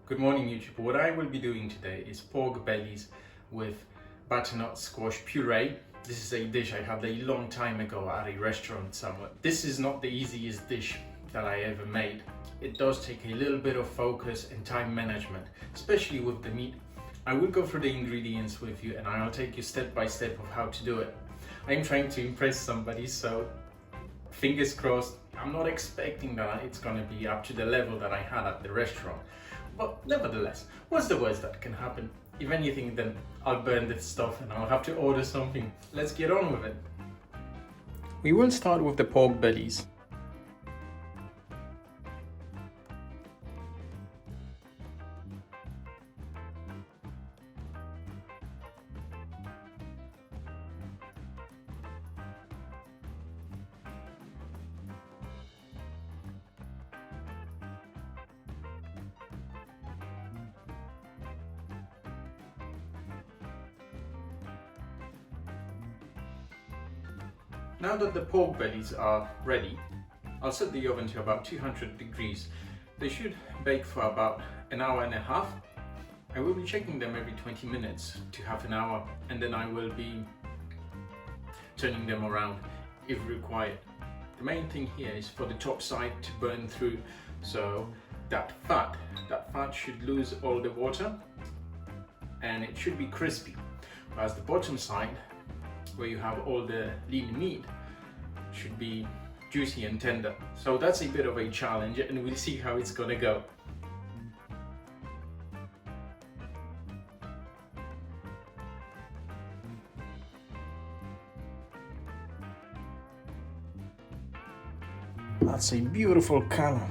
Good morning YouTube. What I will be doing today is pork bellies with butternut squash puree. This is a dish I had a long time ago at a restaurant somewhere. This is not the easiest dish that I ever made. It does take a little bit of focus and time management, especially with the meat. I will go through the ingredients with you and I'll take you step by step of how to do it. I'm trying to impress somebody, so fingers crossed. I'm not expecting that it's gonna be up to the level that I had at the restaurant. But nevertheless, what's the worst that can happen? If anything, then I'll burn this stuff and I'll have to order something. Let's get on with it. We will start with the pork bellies. Now that the pork bellies are ready, I'll set the oven to about 200 degrees. They should bake for about an hour and a half. I will be checking them every 20 minutes to half an hour, and then I will be turning them around if required. The main thing here is for the top side to burn through, so that fat should lose all the water and it should be crispy. Whereas the bottom side, where you have all the lean meat, should be juicy and tender. So that's a bit of a challenge and we'll see how it's gonna go. That's a beautiful color.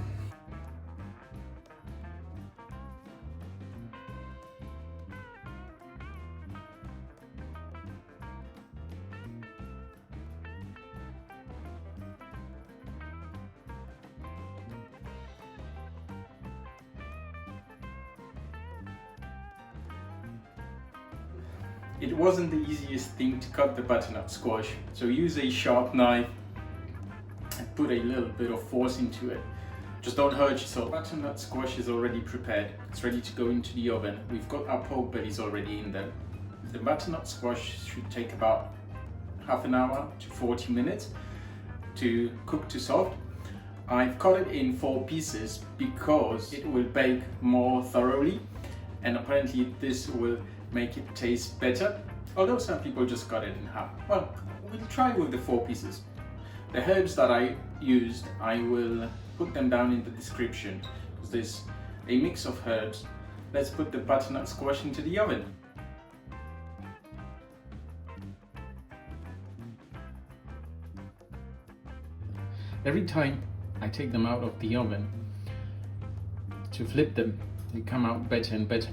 It wasn't the easiest thing to cut the butternut squash, so use a sharp knife and put a little bit of force into it. Just don't hurt yourself. Butternut squash is already prepared. It's ready to go into the oven. We've got our pork bellies already in there. The butternut squash should take about half an hour to 40 minutes to cook to soft. I've cut it in 4 pieces because it will bake more thoroughly, and apparently this will make it taste better, although some people just cut it in half. Well, we'll try with the 4 pieces. The herbs that I used, I will put them down in the description because there's a mix of herbs. Let's put the butternut squash into the oven. Every time I take them out of the oven to flip them, they come out better and better.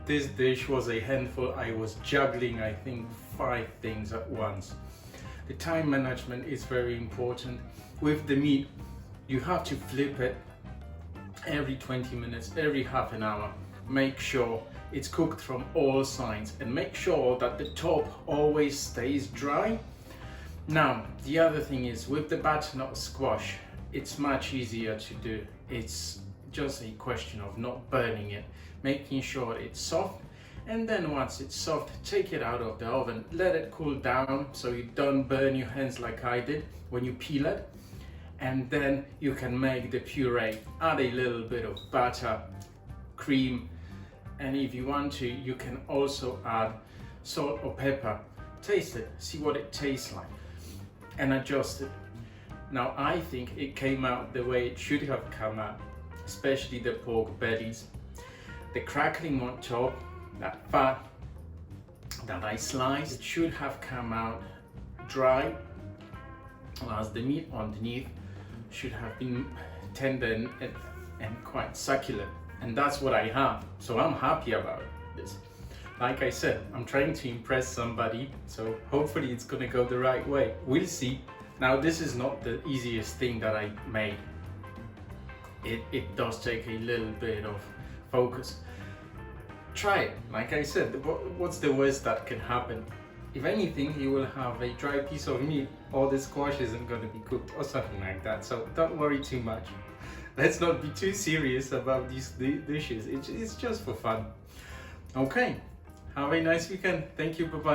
This dish was a handful. I was juggling, I think, 5 things at once. The time management is very important. With the meat, you have to flip it every 20 minutes, every half an hour. Make sure it's cooked from all sides and make sure that the top always stays dry. Now, the other thing is with the butternut squash, it's much easier to do. It's just a question of not burning it, making sure it's soft, and then once it's soft, take it out of the oven, let it cool down so you don't burn your hands like I did when you peel it, and then you can make the puree. Add a little bit of butter, cream, And if you want to, you can also add salt or pepper. Taste it, see what it tastes like, and adjust it. Now I think it came out the way it should have come out, especially the pork bellies. The crackling on top, that fat that I sliced, it should have come out dry, as the meat underneath should have been tender and quite succulent. And that's what I have, so I'm happy about this. Like I said, I'm trying to impress somebody, so hopefully it's gonna go the right way. We'll see. Now this is not the easiest thing that I made. It does take a little bit of focus. Try it. Like I said, what's the worst that can happen? If anything, you will have a dry piece of meat, or the squash isn't going to be cooked or something like that, so don't worry too much. Let's not be too serious about these dishes. It's just for fun. Okay, have a nice weekend. Thank you, bye-bye.